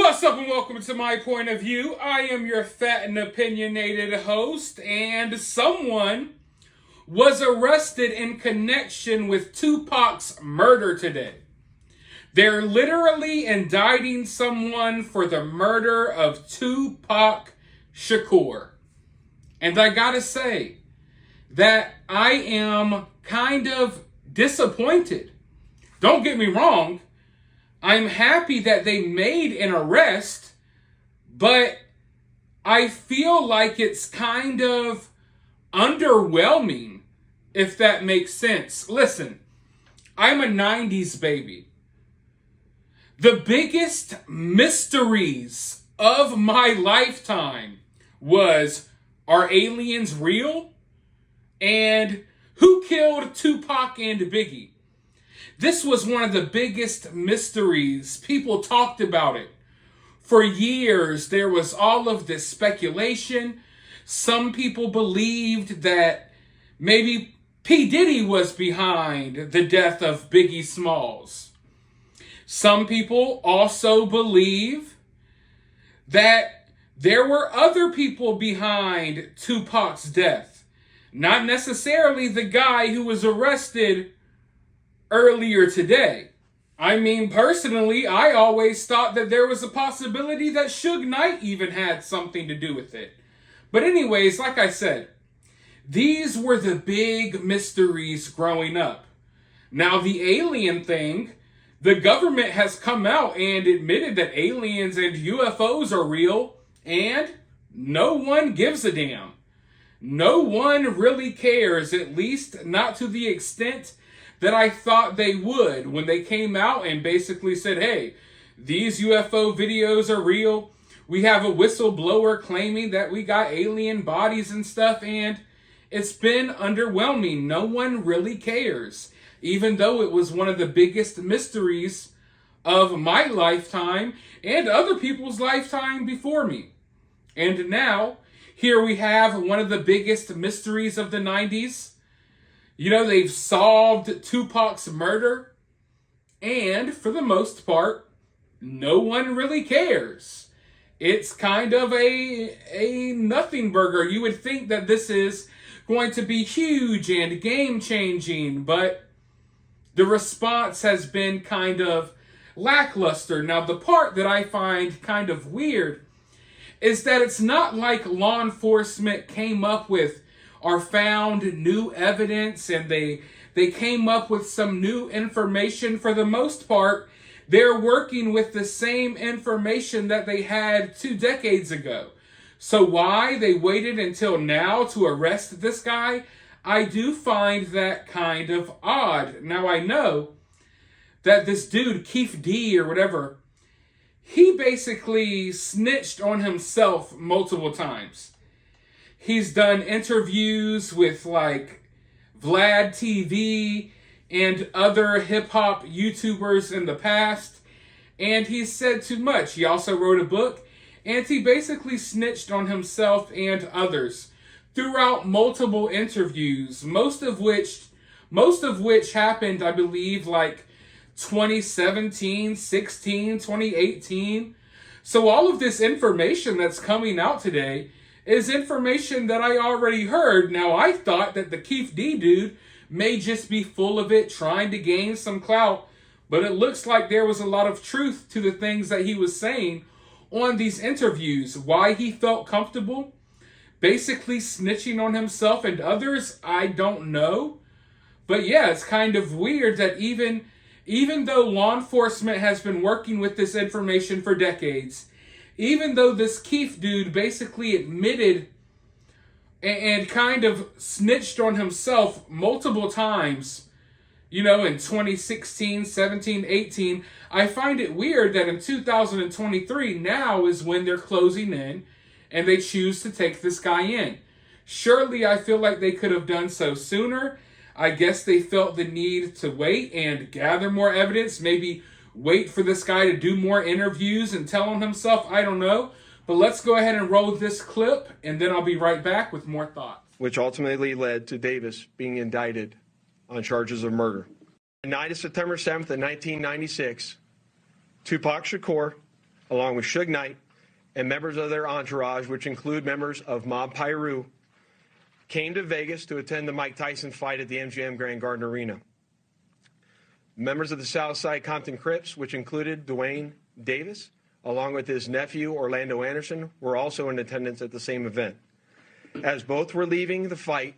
What's up and welcome to My Point of View. I am your fat and opinionated host, and someone was arrested in connection with Tupac's murder today. They're literally indicting someone for the murder of Tupac Shakur. And I gotta say that I am kind of disappointed. Don't get me wrong. I'm happy that they made an arrest, but I feel like it's kind of underwhelming, if that makes sense. Listen, I'm a 90s baby. The biggest mysteries of my lifetime was, are aliens real? And who killed Tupac and Biggie? This was one of the biggest mysteries. People talked about it. For years, there was all of this speculation. Some people believed that maybe P. Diddy was behind the death of Biggie Smalls. Some people also believe that there were other people behind Tupac's death. Not necessarily the guy who was arrested earlier today. I mean, personally, I always thought that there was a possibility that Suge Knight even had something to do with it. But anyways, like I said, these were the big mysteries growing up. Now, the alien thing, the government has come out and admitted that aliens and UFOs are real, and no one gives a damn. No one really cares, at least not to the extent that I thought they would when they came out and basically said, hey, these UFO videos are real. We have a whistleblower claiming that we got alien bodies and stuff, and it's been underwhelming. No one really cares, even though it was one of the biggest mysteries of my lifetime and other people's lifetime before me. And now, here we have one of the biggest mysteries of the 90s. You know, they've solved Tupac's murder, and for the most part, no one really cares. It's kind of a nothing burger. You would think that this is going to be huge and game-changing, but the response has been kind of lackluster. Now, the part that I find kind of weird is that it's not like law enforcement came up with or found new evidence and they came up with some new information. For the most part, they're working with the same information that they had 2 decades ago. So why they waited until now to arrest this guy, I do find that kind of odd. Now, I know that this dude, Keefe or whatever, he basically snitched on himself multiple times. He's done interviews with like Vlad TV and other hip-hop YouTubers in the past, and he said too much. He also wrote a book, and he basically snitched on himself and others throughout multiple interviews, most of which happened, I believe, like 2017, 16, 2018. So all of this information that's coming out today is information that I already heard. Now, I thought that the Keefe dude may just be full of it, trying to gain some clout, but it looks like there was a lot of truth to the things that he was saying on these interviews. Why he felt comfortable basically snitching on himself and others, I don't know. But yeah, it's kind of weird that even though law enforcement has been working with this information for decades, even though this Keefe dude basically admitted and kind of snitched on himself multiple times, you know, in 2016, 17, 18, I find it weird that in 2023, now is when they're closing in and they choose to take this guy in. Surely I feel like they could have done so sooner. I guess they felt the need to wait and gather more evidence, maybe wait for this guy to do more interviews and tell on himself. I don't know. But let's go ahead and roll this clip, and then I'll be right back with more thoughts. Which ultimately led to Davis being indicted on charges of murder. The night of September 7th of 1996, Tupac Shakur along with Suge Knight and members of their entourage, which include members of Mob Piru, came to Vegas to attend the Mike Tyson fight at the MGM Grand Garden Arena. Members of the Southside Compton Crips, which included Duane Davis, along with his nephew Orlando Anderson, were also in attendance at the same event. As both were leaving the fight,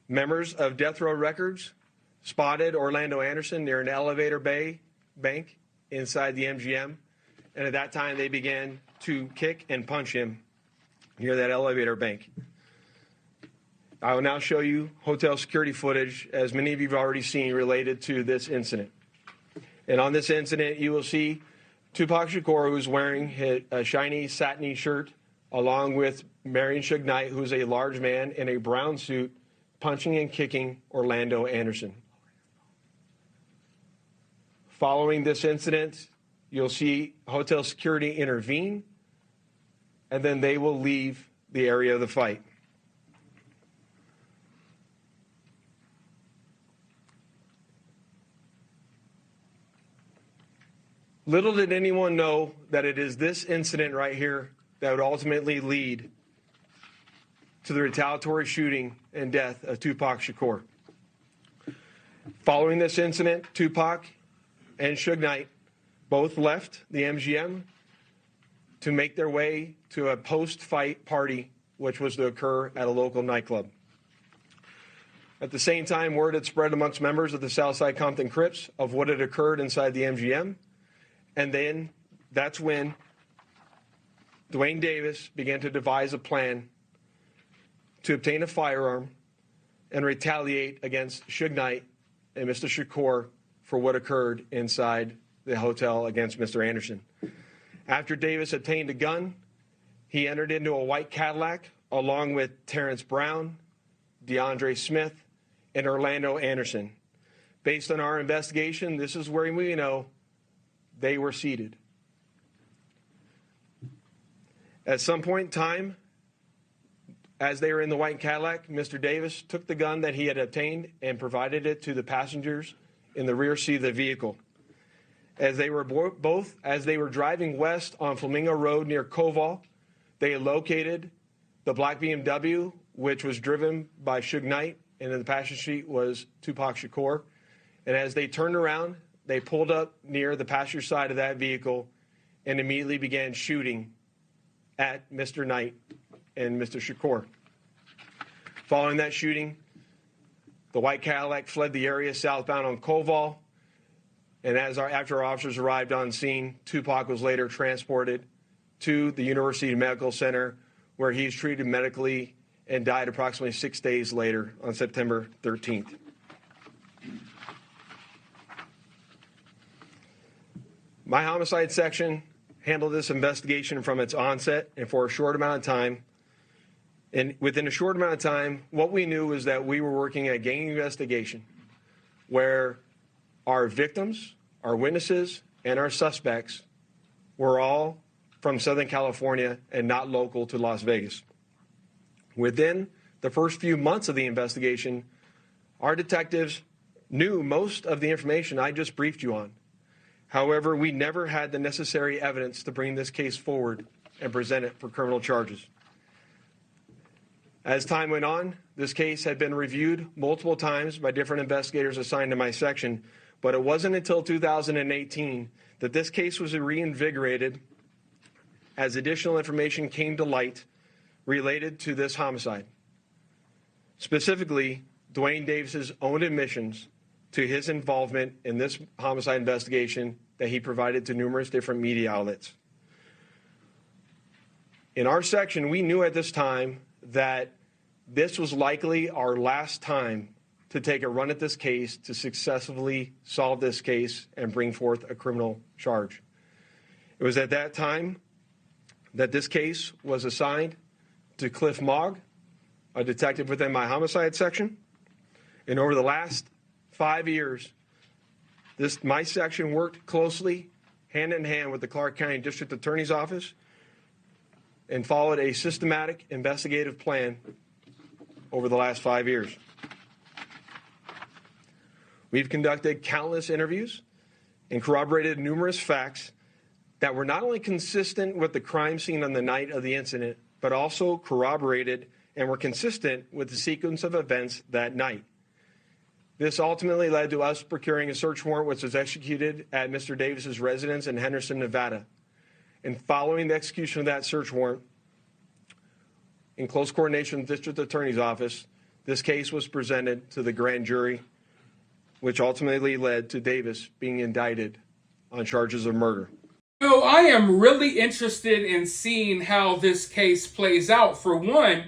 members of Death Row Records spotted Orlando Anderson near an elevator bank inside the MGM, and at that time they began to kick and punch him near that elevator bank. I will now show you hotel security footage, as many of you have already seen, related to this incident. And on this incident, you will see Tupac Shakur, who's wearing a shiny satiny shirt, along with Marion Suge Knight, who's a large man in a brown suit, punching and kicking Orlando Anderson. Following this incident, you'll see hotel security intervene, and then they will leave the area of the fight. Little did anyone know that it is this incident right here that would ultimately lead to the retaliatory shooting and death of Tupac Shakur. Following this incident, Tupac and Suge Knight both left the MGM to make their way to a post-fight party, which was to occur at a local nightclub. At the same time, word had spread amongst members of the Southside Compton Crips of what had occurred inside the MGM. And then that's when Duane Davis began to devise a plan to obtain a firearm and retaliate against Suge Knight and Mr. Shakur for what occurred inside the hotel against Mr. Anderson. After Davis obtained a gun, he entered into a white Cadillac along with Terrence Brown, DeAndre Smith, and Orlando Anderson. Based on our investigation, this is where we know they were seated. At some point in time, as they were in the white Cadillac, Mr. Davis took the gun that he had obtained and provided it to the passengers in the rear seat of the vehicle. As they were driving west on Flamingo Road near Koval, they located the black BMW, which was driven by Suge Knight, and in the passenger seat was Tupac Shakur. And as they turned around, they pulled up near the passenger side of that vehicle and immediately began shooting at Mr. Knight and Mr. Shakur. Following that shooting, the white Cadillac fled the area southbound on Koval, and after our officers arrived on scene, Tupac was later transported to the University Medical Center, where he was treated medically and died approximately 6 days later on September 13th. My homicide section handled this investigation from its onset and for a short amount of time. And within a short amount of time, what we knew was that we were working a gang investigation where our victims, our witnesses, and our suspects were all from Southern California and not local to Las Vegas. Within the first few months of the investigation, our detectives knew most of the information I just briefed you on. However, we never had the necessary evidence to bring this case forward and present it for criminal charges. As time went on, this case had been reviewed multiple times by different investigators assigned to my section, but it wasn't until 2018 that this case was reinvigorated as additional information came to light related to this homicide. Specifically, Duane Davis's own admissions to his involvement in this homicide investigation that he provided to numerous different media outlets. In our section, we knew at this time that this was likely our last time to take a run at this case to successfully solve this case and bring forth a criminal charge. It was at that time that this case was assigned to Cliff Mogg, a detective within my homicide section. And over the last 5 years, my section worked closely, hand in hand with the Clark County District Attorney's Office, and followed a systematic investigative plan over the last 5 years. We've conducted countless interviews and corroborated numerous facts that were not only consistent with the crime scene on the night of the incident, but also corroborated and were consistent with the sequence of events that night. This ultimately led to us procuring a search warrant which was executed at Mr. Davis's residence in Henderson, Nevada. And following the execution of that search warrant, in close coordination with the District Attorney's Office, this case was presented to the grand jury, which ultimately led to Davis being indicted on charges of murder. So I am really interested in seeing how this case plays out. For one,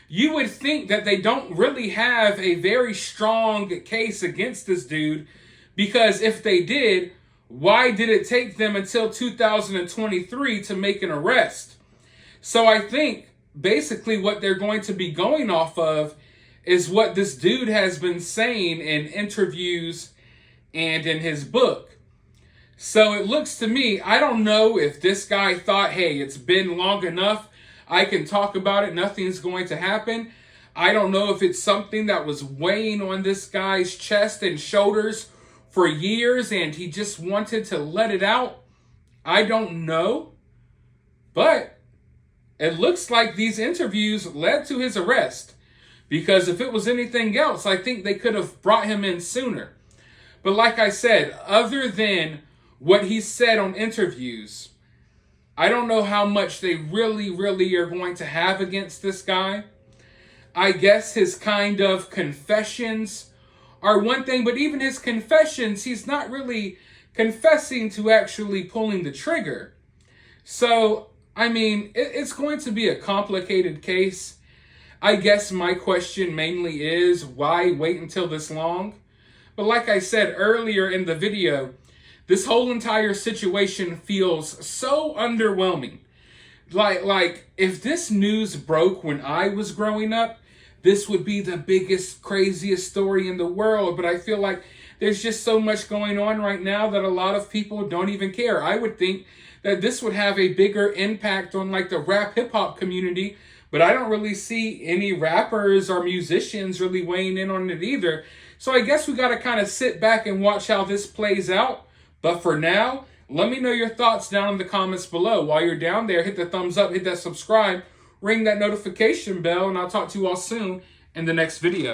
you would think that they don't really have a very strong case against this dude, because if they did, why did it take them until 2023 to make an arrest? So I think basically what they're going to be going off of is what this dude has been saying in interviews and in his book. So it looks to me, I don't know if this guy thought, hey, it's been long enough, I can talk about it, nothing's going to happen. I don't know if it's something that was weighing on this guy's chest and shoulders for years and he just wanted to let it out. I don't know. But it looks like these interviews led to his arrest. Because if it was anything else, I think they could have brought him in sooner. But like I said, other than what he said on interviews, I don't know how much they really are going to have against this guy. I guess his kind of confessions are one thing, but even his confessions, he's not really confessing to actually pulling the trigger. So, I mean, it's going to be a complicated case. I guess my question mainly is, why wait until this long? But like I said earlier in the video, this whole entire situation feels so underwhelming. Like if this news broke when I was growing up, this would be the biggest, craziest story in the world. But I feel like there's just so much going on right now that a lot of people don't even care. I would think that this would have a bigger impact on like the rap hip hop community, but I don't really see any rappers or musicians really weighing in on it either. So I guess we got to kind of sit back and watch how this plays out. But for now, let me know your thoughts down in the comments below. While you're down there, hit the thumbs up, hit that subscribe, ring that notification bell, and I'll talk to you all soon in the next video.